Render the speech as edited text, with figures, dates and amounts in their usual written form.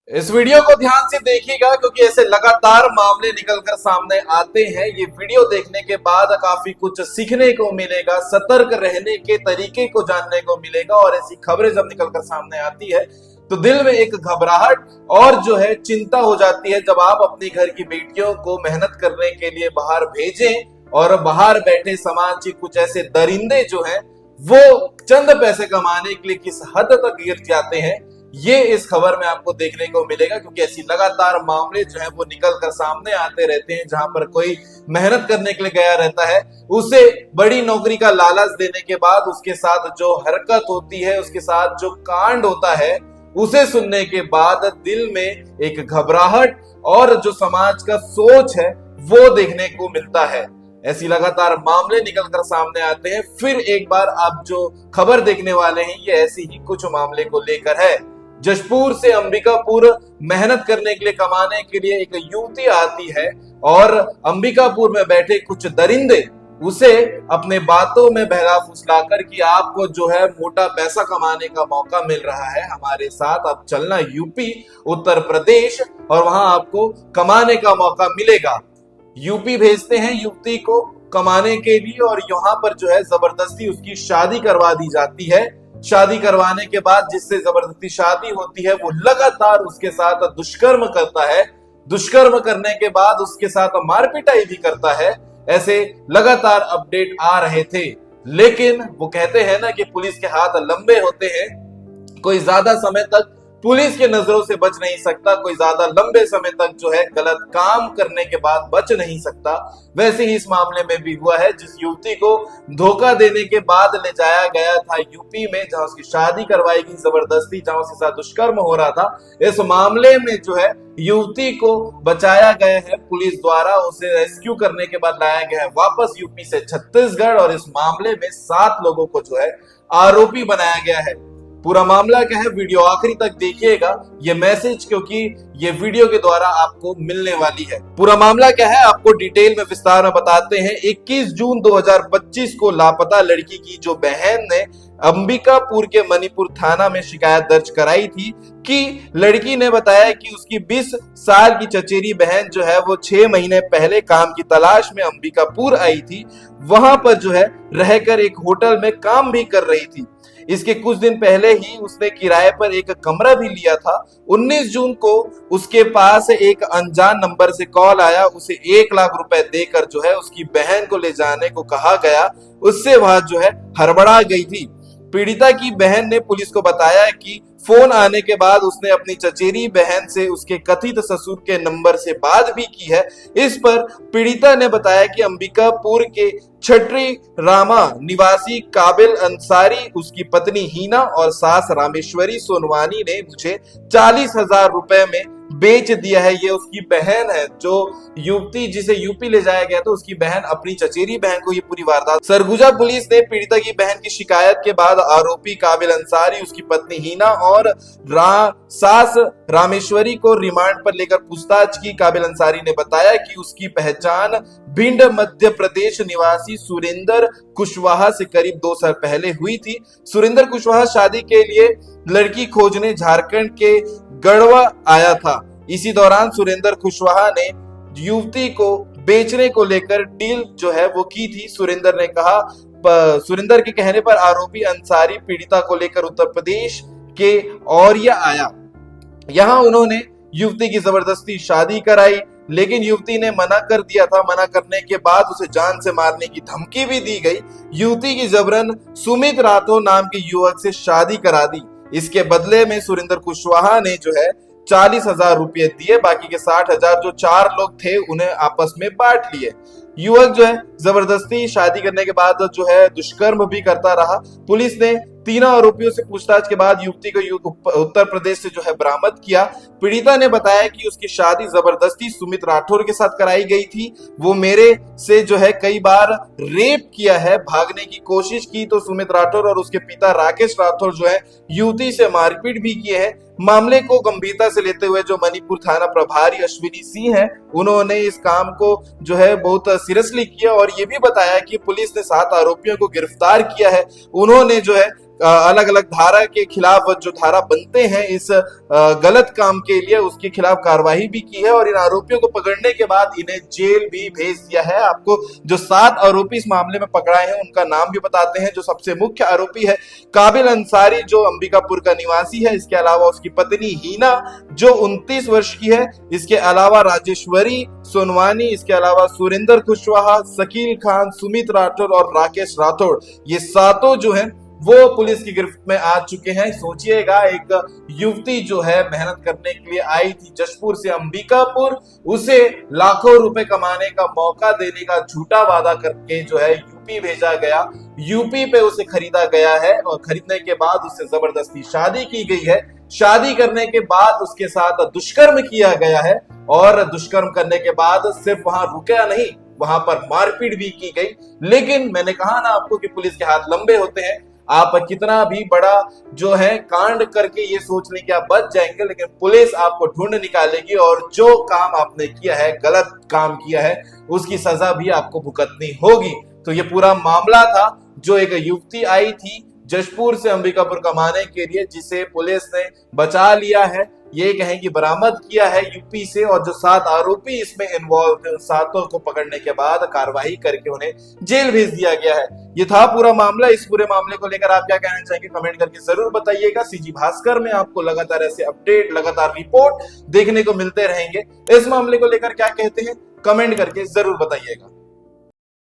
इस वीडियो को ध्यान से देखिएगा क्योंकि ऐसे लगातार मामले निकलकर सामने आते हैं। ये वीडियो देखने के बाद काफी कुछ सीखने को मिलेगा, सतर्क रहने के तरीके को जानने को मिलेगा। और ऐसी खबरें जब निकलकर सामने आती है तो दिल में एक घबराहट और जो है चिंता हो जाती है जब आप अपनी घर की बेटियों को मेहनत करने के लिए बाहर भेजें और बाहर बैठे समाज के कुछ ऐसे दरिंदे जो हैं वो चंद पैसे कमाने के लिए किस हद तक गिर जाते हैं, ये इस खबर में आपको देखने को मिलेगा। क्योंकि ऐसी लगातार मामले जो है वो निकल कर सामने आते रहते हैं जहां पर कोई मेहनत करने के लिए गया रहता है, उसे बड़ी नौकरी का लालच देने के बाद उसके साथ जो हरकत होती है, उसके साथ जो कांड होता है, उसे सुनने के बाद दिल में एक घबराहट और जो समाज का सोच है वो देखने को मिलता है। ऐसी लगातार मामले निकलकर सामने आते हैं। फिर एक बार आप जो खबर देखने वाले हैं ये ऐसी ही कुछ मामले को लेकर है। जशपुर से अंबिकापुर मेहनत करने के लिए, कमाने के लिए एक युवती आती है और अंबिकापुर में बैठे कुछ दरिंदे उसे अपने बातों में बहला फुसलाकर कि आपको जो है मोटा पैसा कमाने का मौका मिल रहा है, हमारे साथ अब चलना यूपी उत्तर प्रदेश और वहां आपको कमाने का मौका मिलेगा। यूपी भेजते हैं युवती को कमाने के लिए और यहाँ पर जो है जबरदस्ती उसकी शादी करवा दी जाती है। शादी करवाने के बाद जिससे जबरदस्ती शादी होती है वो लगातार उसके साथ दुष्कर्म करता है। दुष्कर्म करने के बाद उसके साथ मारपिटाई भी करता है। ऐसे लगातार अपडेट आ रहे थे, लेकिन वो कहते हैं ना कि पुलिस के हाथ लंबे होते हैं। कोई ज्यादा समय तक पुलिस के नजरों से बच नहीं सकता, कोई ज्यादा लंबे समय तक जो है गलत काम करने के बाद बच नहीं सकता। वैसे ही इस मामले में भी हुआ है। जिस युवती को धोखा देने के बाद ले जाया गया था यूपी में, जहां उसकी शादी करवाई गई जबरदस्ती, जहां उसके साथ दुष्कर्म हो रहा था, इस मामले में जो है युवती को बचाया गया है पुलिस द्वारा। उसे रेस्क्यू करने के बाद लाया गया है वापस यूपी से छत्तीसगढ़ और इस मामले में 7 लोगों को जो है आरोपी बनाया गया है। पूरा मामला क्या है, वीडियो आखिरी तक देखिएगा, ये मैसेज क्योंकि ये वीडियो के द्वारा आपको मिलने वाली है। पूरा मामला क्या है आपको डिटेल में विस्तार में बताते हैं। 21 जून 2025 को लापता लड़की की जो बहन ने अंबिकापुर के मणिपुर थाना में शिकायत दर्ज कराई थी कि लड़की ने बताया कि उसकी 20 साल की चचेरी बहन जो है वो 6 महीने पहले काम की तलाश में अंबिकापुर आई थी। वहां पर जो है रहकर एक होटल में काम भी कर रही थी। इसके कुछ दिन पहले ही उसने किराए पर एक कमरा भी लिया था। 19 जून को उसके पास एक अनजान नंबर से कॉल आया। उसे 1 लाख रुपए देकर जो है उसकी बहन को ले जाने को कहा गया। उससे वह जो है हड़बड़ा गई थी। पीड़िता की बहन ने पुलिस को बताया कि फोन आने के बाद उसने अपनी चचेरी बहन से उसके कथित ससुर के नंबर से बात भी की है। इस पर पीड़िता ने बताया कि अंबिकापुर के छटरी रामा निवासी काबिल अंसारी, उसकी पत्नी हीना और सास रामेश्वरी सोनवानी ने मुझे 40,000 रुपए में बेच दिया है। ये उसकी बहन है, जो युवती जिसे यूपी ले जाया गया था, उसकी बहन अपनी चचेरी बहन को ये पूरी वारदात। सरगुजा पुलिस ने पीड़िता की बहन की शिकायत के बाद आरोपी काबिल अंसारी, उसकी पत्नी हीना और सास रामेश्वरी को रिमांड पर लेकर पूछताछ की। काबिल अंसारी ने बताया कि उसकी पहचान भिंड मध्य प्रदेश निवासी सुरेंद्र कुशवाहा से करीब 2 साल पहले हुई थी। सुरेंद्र कुशवाहा शादी के लिए लड़की खोजने झारखंड के गढ़वा आया था। इसी दौरान सुरेंद्र कुशवाहा ने युवती को बेचने को लेकर डील जो है वो की थी। सुरेंद्र के कहने पर आरोपी अंसारी पीड़िता को लेकर उत्तर प्रदेश के औरिया आया। यहाँ उन्होंने युवती की जबरदस्ती शादी कराई, लेकिन युवती ने मना कर दिया था। मना करने के बाद उसे जान से मारने की धमकी भी दी गई। युवती की जबरन सुमित राठौर नाम के युवक से शादी करा दी। इसके बदले में सुरेंद्र कुशवाहा ने जो है 40,000 रुपये दिए। बाकी के 60,000 जो 4 लोग थे उन्हें आपस में बांट लिए। युवक जो है जबरदस्ती शादी करने के बाद जो है दुष्कर्म भी करता रहा। पुलिस ने तीनों आरोपियों से पूछताछ के बाद युवती को उत्तर प्रदेश से जो है बरामद किया। पीड़िता ने बताया कि उसकी शादी जबरदस्ती सुमित राठौर के साथ कराई गई थी। वो मेरे से जो है कई बार रेप किया है, भागने की कोशिश की तो सुमित राठौर और उसके पिता राकेश राठौर जो है युवती से मारपीट भी किए हैं। मामले को गंभीरता से लेते हुए जो मणिपुर थाना प्रभारी अश्विनी सिंह है, उन्होंने इस काम को जो है बहुत सीरियसली किया और ये भी बताया कि पुलिस ने 7 आरोपियों को गिरफ्तार किया है। उन्होंने जो है अलग अलग धारा के खिलाफ जो धारा बनते हैं इस गलत काम के लिए, उसके खिलाफ कार्रवाई भी की है और इन आरोपियों को पकड़ने के बाद इन्हें जेल भी भेज दिया है। आपको जो 7 आरोपी इस मामले में पकड़ाए हैं उनका नाम भी बताते हैं। जो सबसे मुख्य आरोपी है काबिल अंसारी, जो अंबिकापुर का निवासी है। इसके अलावा उसकी पत्नी हीना जो 29 वर्ष की है। इसके अलावा राजेश्वरी सोनवानी, इसके अलावा सुरेंद्र कुशवाहा, शकील खान, सुमित राठौर और राकेश राठौड़, ये सातों जो हैं वो पुलिस की गिरफ्त में आ चुके हैं। सोचिएगा, एक युवती जो है मेहनत करने के लिए आई थी जशपुर से अंबिकापुर, उसे लाखों रुपए कमाने का मौका देने का झूठा वादा करके जो है यूपी भेजा गया। यूपी पे उसे खरीदा गया है और खरीदने के बाद उससे जबरदस्ती शादी की गई है। शादी करने के बाद उसके साथ दुष्कर्म किया गया है और दुष्कर्म करने के बाद सिर्फ वहां रुका नहीं, वहां पर मारपीट भी की गई। लेकिन मैंने कहा ना आपको कि पुलिस के हाथ लंबे होते हैं। आप कितना भी बड़ा जो है कांड करके ये सोच लें कि आप बच जाएंगे, लेकिन पुलिस आपको ढूंढ निकालेगी और जो काम आपने किया है, गलत काम किया है, उसकी सजा भी आपको भुगतनी होगी। तो ये पूरा मामला था, जो एक युवती आई थी जशपुर से अंबिकापुर कमाने के लिए, जिसे पुलिस ने बचा लिया है, ये कहें कि बरामद किया है यूपी से। और जो 7 आरोपी इसमें इन्वॉल्व थे, उन सातों को पकड़ने के बाद कार्रवाई करके उन्हें जेल भेज दिया गया है। ये था पूरा मामला। इस पूरे मामले को लेकर आप क्या कहना चाहेंगे, कमेंट करके जरूर बताइएगा। सीजी भास्कर में आपको लगातार ऐसे अपडेट, लगातार रिपोर्ट देखने को मिलते रहेंगे। इस मामले को लेकर क्या कहते हैं, कमेंट करके जरूर बताइएगा।